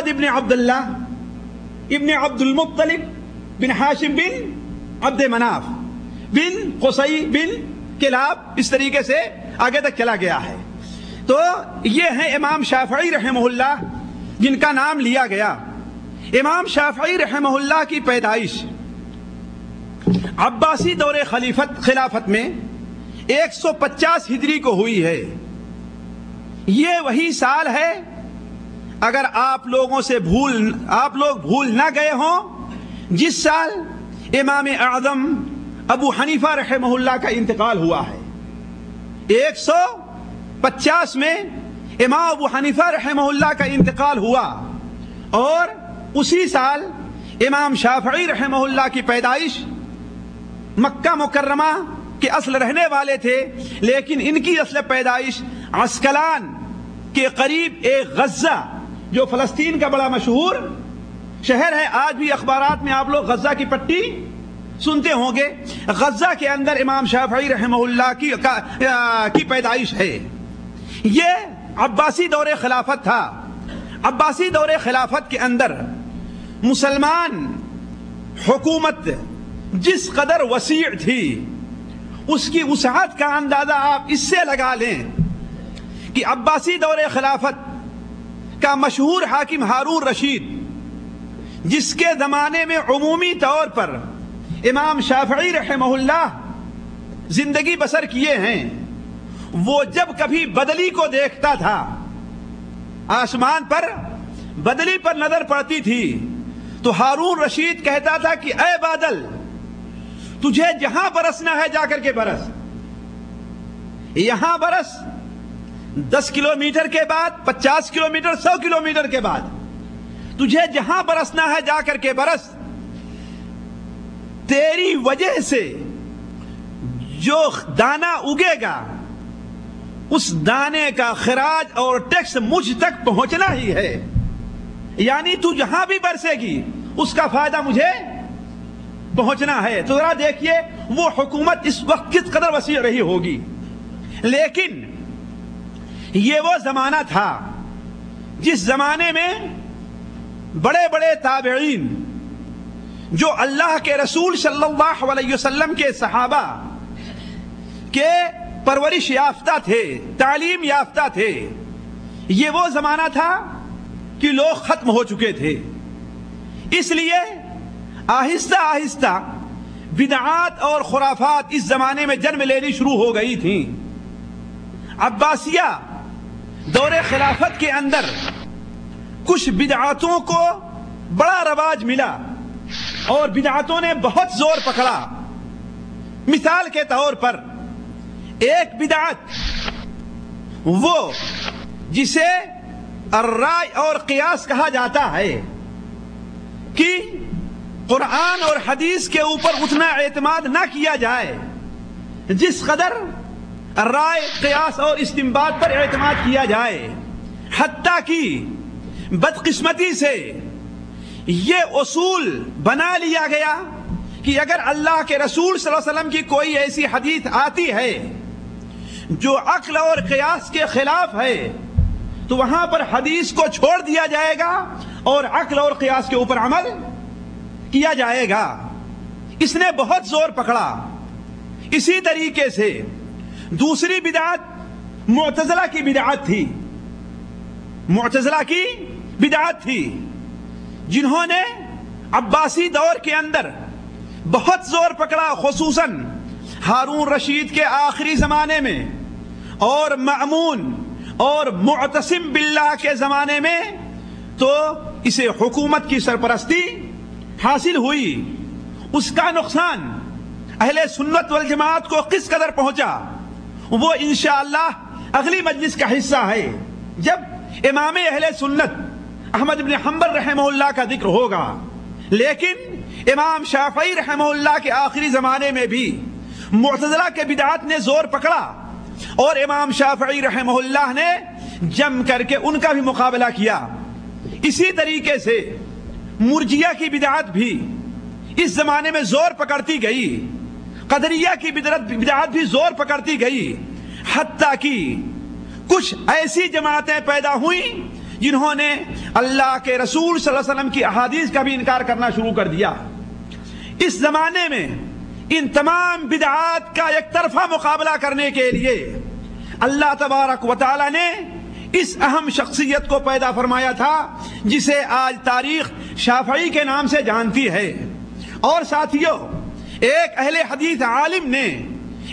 ابن عبداللہ ابن عبد المطلب بن ہاشم بن عبد مناف بن قصی بن کلاب، اس طریقے سے آگے تک چلا گیا ہے۔ تو یہ ہیں امام شافعی رحمہ اللہ جن کا نام لیا گیا۔ امام شافعی رحمہ اللہ کی پیدائش عباسی دور خلافت میں 150 ہجری کو ہوئی ہے۔ یہ وہی سال ہے، اگر آپ لوگ بھول نہ گئے ہوں، جس سال امام اعظم ابو حنیفہ رحمہ اللہ کا انتقال ہوا ہے۔ 150 میں امام ابو حنیفہ رحمہ اللہ کا انتقال ہوا، اور اسی سال امام شافعی رحمہ اللہ کی پیدائش۔ مکہ مکرمہ کے اصل رہنے والے تھے، لیکن ان کی اصل پیدائش عسقلان کے قریب ایک غزہ، جو فلسطین کا بڑا مشہور شہر ہے، آج بھی اخبارات میں آپ لوگ غزہ کی پٹی سنتے ہوں گے، غزہ کے اندر امام شافعی رحمہ اللہ کی پیدائش ہے۔ یہ عباسی دور خلافت تھا۔ عباسی دور خلافت کے اندر مسلمان حکومت جس قدر وسیع تھی، اس کی وسعت کا اندازہ آپ اس سے لگا لیں کہ عباسی دور خلافت کا مشہور حاکم ہارون رشید، جس کے زمانے میں عمومی طور پر امام شافعی رحمہ اللہ زندگی بسر کیے ہیں، وہ جب کبھی بدلی کو دیکھتا تھا، آسمان پر بدلی پر نظر پڑتی تھی، تو ہارون رشید کہتا تھا کہ اے بادل، تجھے جہاں برسنا ہے جا کر کے برس، یہاں برس، 10 کلومیٹر کے بعد، 50 کلومیٹر، 100 کلومیٹر کے بعد، تجھے جہاں برسنا ہے جا کر کے برس، تیری وجہ سے جو دانہ اگے گا، اس دانے کا خراج اور ٹیکس مجھ تک پہنچنا ہی ہے، یعنی تو جہاں بھی برسے گی اس کا فائدہ مجھے پہنچنا ہے۔ تو ذرا دیکھیے وہ حکومت اس وقت کس قدر وسیع رہی ہوگی۔ لیکن یہ وہ زمانہ تھا جس زمانے میں بڑے بڑے تابعین، جو اللہ کے رسول صلی اللہ علیہ وسلم کے صحابہ کے پرورش یافتہ تھے، تعلیم یافتہ تھے، یہ وہ زمانہ تھا کہ لوگ ختم ہو چکے تھے۔ اس لیے آہستہ آہستہ بدعات اور خرافات اس زمانے میں جنم لینی شروع ہو گئی تھیں۔ عباسیہ دور خلافت کے اندر کچھ بدعاتوں کو بڑا رواج ملا، اور بدعاتوں نے بہت زور پکڑا۔ مثال کے طور پر ایک بدعت وہ جسے الرائے اور قیاس کہا جاتا ہے، کہ قرآن اور حدیث کے اوپر اتنا اعتماد نہ کیا جائے جس قدر رائے، قیاس اور استنباط پر اعتماد کیا جائے۔ حتیٰ کہ بدقسمتی سے یہ اصول بنا لیا گیا کہ اگر اللہ کے رسول صلی اللہ علیہ وسلم کی کوئی ایسی حدیث آتی ہے جو عقل اور قیاس کے خلاف ہے، تو وہاں پر حدیث کو چھوڑ دیا جائے گا اور عقل اور قیاس کے اوپر عمل کیا جائے گا۔ اس نے بہت زور پکڑا۔ اسی طریقے سے دوسری بدعت معتزلہ کی بدعت تھی، معتزلہ کی بدعت تھی، جنہوں نے عباسی دور کے اندر بہت زور پکڑا، خصوصاً ہارون رشید کے آخری زمانے میں، اور مأمون اور معتصم باللہ کے زمانے میں تو اسے حکومت کی سرپرستی حاصل ہوئی۔ اس کا نقصان اہل سنت والجماعت کو کس قدر پہنچا وہ انشاءاللہ اگلی مجلس کا حصہ ہے، جب امام اہل سنت احمد بن حنبل رحمہ اللہ کا ذکر ہوگا۔ لیکن امام شافعی رحمہ اللہ کے آخری زمانے میں بھی معتزلہ کے بدعات نے زور پکڑا، اور امام شافعی رحمہ اللہ نے جم کر کے ان کا بھی مقابلہ کیا۔ اسی طریقے سے مرجیہ کی بدعت بھی اس زمانے میں زور پکڑتی گئی، قدریہ کی بدعت بھی زور پکڑتی گئی، حتیٰ کہ کچھ ایسی جماعتیں پیدا ہوئیں جنہوں نے اللہ کے رسول صلی اللہ علیہ وسلم کی احادیث کا بھی انکار کرنا شروع کر دیا۔ اس زمانے میں ان تمام بدعات کا ایک طرفہ مقابلہ کرنے کے لیے اللہ تبارک و تعالی نے اس اہم شخصیت کو پیدا فرمایا تھا جسے آج تاریخ شافعی کے نام سے جانتی ہے۔ اور ساتھیوں، ایک اہل حدیث عالم نے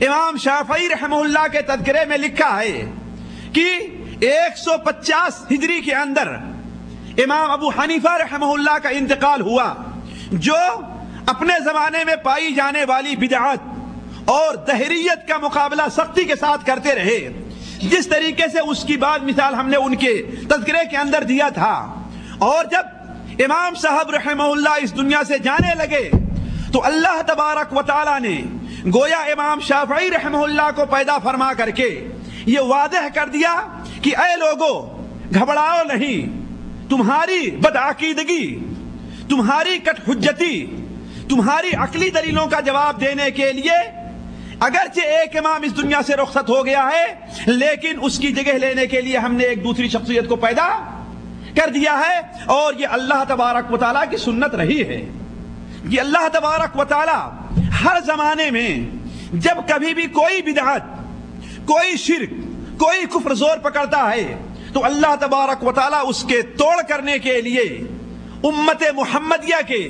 امام شافعی رحمہ اللہ کے تذکرے میں لکھا ہے کہ 150 ہجری کے اندر امام ابو حنیفہ رحمہ اللہ کا انتقال ہوا، جو اپنے زمانے میں پائی جانے والی بدعات اور دہریت کا مقابلہ سختی کے ساتھ کرتے رہے، جس طریقے سے اس کی بعد مثال ہم نے ان کے تذکرے کے اندر دیا تھا۔ اور جب امام صاحب رحمہ اللہ اس دنیا سے جانے لگے تو اللہ تبارک و تعالی نے گویا امام شافعی رحمہ اللہ کو پیدا فرما کر کے یہ واضح کر دیا کہ اے لوگو، گھبراؤ نہیں، تمہاری بدعقیدگی، تمہاری کٹ حجتی، تمہاری عقلی دلیلوں کا جواب دینے کے لیے اگرچہ ایک امام اس دنیا سے رخصت ہو گیا ہے، لیکن اس کی جگہ لینے کے لیے ہم نے ایک دوسری شخصیت کو پیدا کر دیا ہے، اور یہ اللہ تبارک و تعالیٰ کی سنت رہی ہے۔ یہ اللہ تبارک و تعالیٰ ہر زمانے میں جب کبھی بھی کوئی بدعت، کوئی شرک، کوئی کفر زور پکڑتا ہے تو اللہ تبارک و تعالیٰ اس کے توڑ کرنے کے لیے امت محمدیہ کے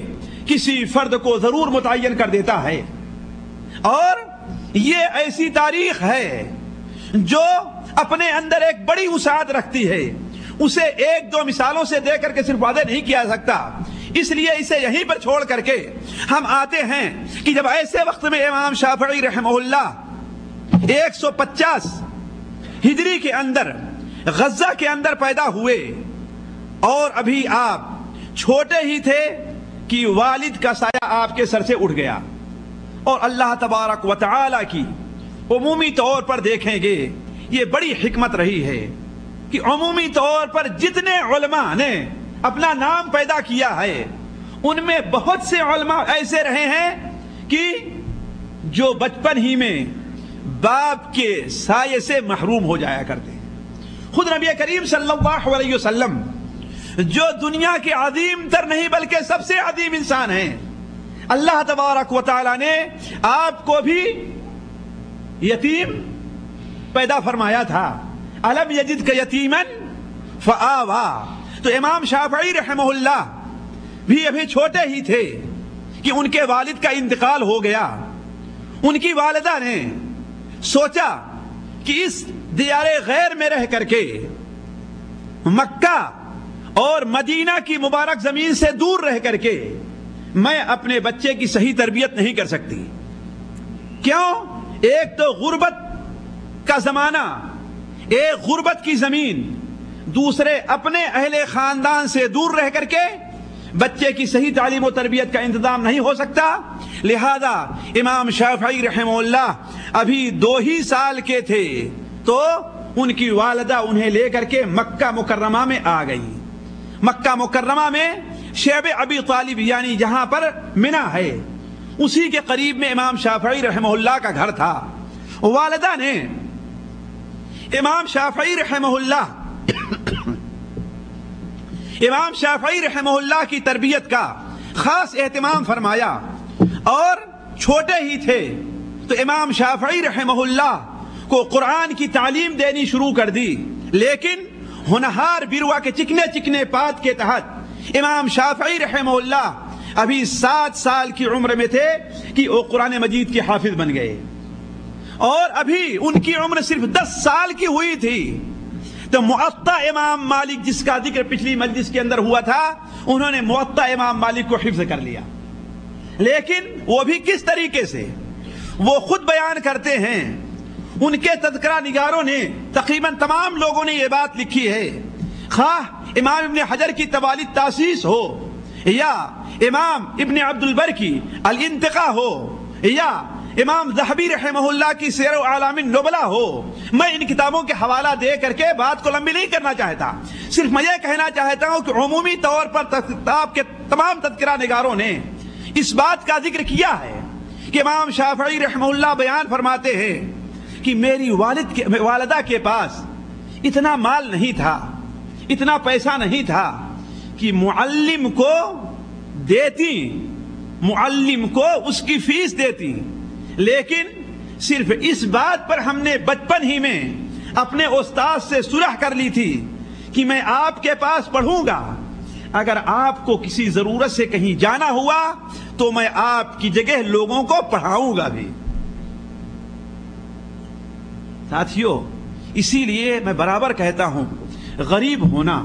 کسی فرد کو ضرور متعین کر دیتا ہے۔ اور یہ ایسی تاریخ ہے جو اپنے اندر ایک بڑی وسعت رکھتی ہے، اسے ایک دو مثالوں سے دے کر کے صرف واضح نہیں کیا سکتا، اس لیے اسے یہیں پر چھوڑ کر کے ہم آتے ہیں کہ جب ایسے وقت میں امام شافعی رحمہ اللہ 150 ہجری کے اندر غزہ کے اندر پیدا ہوئے، اور ابھی آپ چھوٹے ہی تھے کہ والد کا سایہ آپ کے سر سے اٹھ گیا۔ اور اللہ تبارک و تعالی کی عمومی طور پر دیکھیں گے یہ بڑی حکمت رہی ہے کہ عمومی طور پر جتنے علماء نے اپنا نام پیدا کیا ہے ان میں بہت سے علماء ایسے رہے ہیں کہ جو بچپن ہی میں باپ کے سائے سے محروم ہو جایا کرتے ہیں۔ خود نبی کریم صلی اللہ علیہ وسلم جو دنیا کے عظیم تر نہیں بلکہ سب سے عظیم انسان ہیں، اللہ تبارک و تعالی نے آپ کو بھی یتیم پیدا فرمایا تھا۔ الم یجدک یتیما فآوا، تو امام شافعی رحمہ اللہ بھی ابھی چھوٹے ہی تھے کہ ان کے والد کا انتقال ہو گیا۔ ان کی والدہ نے سوچا کہ اس دیار غیر میں رہ کر کے مکہ اور مدینہ کی مبارک زمین سے دور رہ کر کے میں اپنے بچے کی صحیح تربیت نہیں کر سکتی۔ کیوں؟ ایک تو غربت کا زمانہ، ایک غربت کی زمین، دوسرے اپنے اہل خاندان سے دور رہ کر کے بچے کی صحیح تعلیم و تربیت کا انتظام نہیں ہو سکتا۔ لہذا امام شافعی رحمہ اللہ ابھی 2 ہی سال کے تھے تو ان کی والدہ انہیں لے کر کے مکہ مکرمہ میں آ گئی۔ مکہ مکرمہ میں شیب ابی طالب یعنی جہاں پر منی ہے اسی کے قریب میں امام شافعی رحمہ اللہ کا گھر تھا۔ والدہ نے امام شافعی رحمہ اللہ کی تربیت کا خاص اہتمام فرمایا، اور چھوٹے ہی تھے تو امام شافعی رحمہ اللہ کو قرآن کی تعلیم دینی شروع کر دی، لیکن ہونہار بیروا کے چکنے چکنے پات کے تحت امام شافعی رحمہ اللہ ابھی 7 سال کی عمر میں تھے کہ وہ قرآن مجید کے حافظ بن گئے، اور ابھی ان کی عمر صرف 10 سال کی ہوئی تھی تو موطا امام مالک جس کا ذکر پچھلی مجلس کے اندر ہوا تھا، انہوں نے موطا امام مالک کو حفظ کر لیا۔ لیکن وہ بھی کس طریقے سے، وہ خود بیان کرتے ہیں، ان کے تذکرہ نگاروں نے تقریباً تمام لوگوں نے یہ بات لکھی ہے، خواہ امام ابن حجر کی توالد تاسیس ہو یا امام ابن عبد البر کی الانتقاء ہو یا امام ذہبی رحمہ اللہ کی سیر اعلام النبلاء ہو، میں ان کتابوں کے حوالہ دے کر کے بات کو لمبی نہیں کرنا چاہتا، صرف میں یہ کہنا چاہتا ہوں کہ عمومی طور پر کتاب کے تمام تذکرہ نگاروں نے اس بات کا ذکر کیا ہے کہ امام شافعی رحمہ اللہ بیان فرماتے ہیں کہ میری والدہ کے پاس اتنا مال نہیں تھا اتنا پیسہ نہیں تھا کہ معلم کو دیتی، معلم کو اس کی فیس دیتی، لیکن صرف اس بات پر ہم نے بچپن ہی میں اپنے استاد سے صلح کر لی تھی کہ میں آپ کے پاس پڑھوں گا، اگر آپ کو کسی ضرورت سے کہیں جانا ہوا تو میں آپ کی جگہ لوگوں کو پڑھاؤں گا بھی۔ ساتھیو، اسی لیے میں برابر کہتا ہوں، غریب ہونا،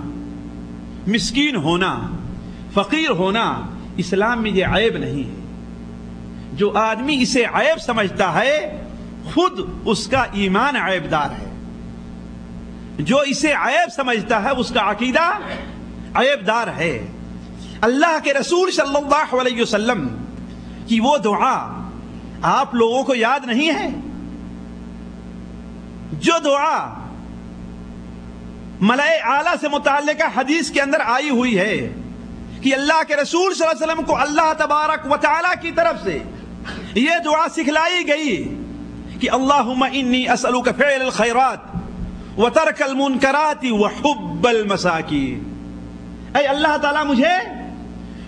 مسکین ہونا، فقیر ہونا اسلام میں یہ عیب نہیں ہے۔ جو آدمی اسے عیب سمجھتا ہے خود اس کا ایمان عیب دار ہے، جو اسے عیب سمجھتا ہے اس کا عقیدہ عیب دار ہے۔ اللہ کے رسول صلی اللہ علیہ وسلم کی وہ دعا آپ لوگوں کو یاد نہیں ہے؟ جو دعا ملائے اعلیٰ سے متعلقہ حدیث کے اندر آئی ہوئی ہے کہ اللہ کے رسول صلی اللہ علیہ وسلم کو اللہ تبارک و تعالیٰ کی طرف سے یہ دعا سکھلائی گئی کہ اللہم انی اسألک فعل الخیرات وترک المنکرات وحب المساکین۔ اے اللہ تعالیٰ مجھے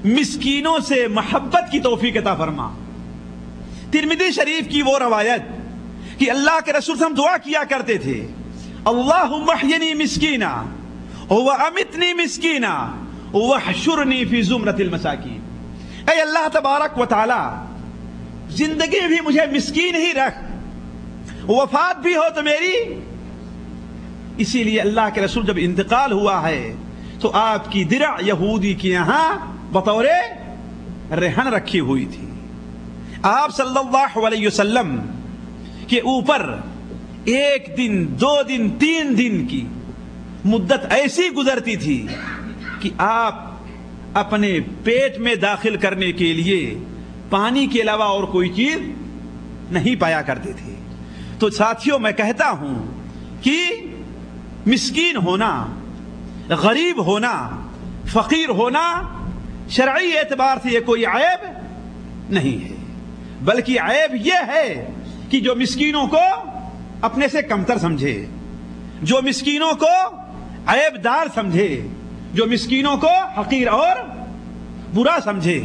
مسکینوں سے محبت کی توفیق عطا فرما۔ ترمذی شریف کی وہ روایت کہ اللہ کے رسول صلی اللہ علیہ وسلم دعا کیا کرتے تھے، اللہم احینی مسکینا وامتنی مسکینا واحشرنی فی زمرۃ المساکین۔ اے اللہ تبارک و تعالی زندگی بھی مجھے مسکین ہی رکھ، وفات بھی ہو تو میری۔ اسی لیے اللہ کے رسول جب انتقال ہوا ہے تو آپ کی درع یہودی کے یہاں بطور رہن رکھی ہوئی تھی۔ آپ صلی اللہ علیہ وسلم کے اوپر ایک دن، 2 دن، 3 دن کی مدت ایسی گزرتی تھی کہ آپ اپنے پیٹ میں داخل کرنے کے لیے پانی کے علاوہ اور کوئی چیز نہیں پایا کرتے تھے۔ تو ساتھیوں، میں کہتا ہوں کہ مسکین ہونا، غریب ہونا، فقیر ہونا شرعی اعتبار سے یہ کوئی عیب نہیں ہے، بلکہ عیب یہ ہے کہ جو مسکینوں کو اپنے سے کمتر سمجھے، جو مسکینوں کو عیب دار سمجھے، جو مسکینوں کو حقیر اور برا سمجھے۔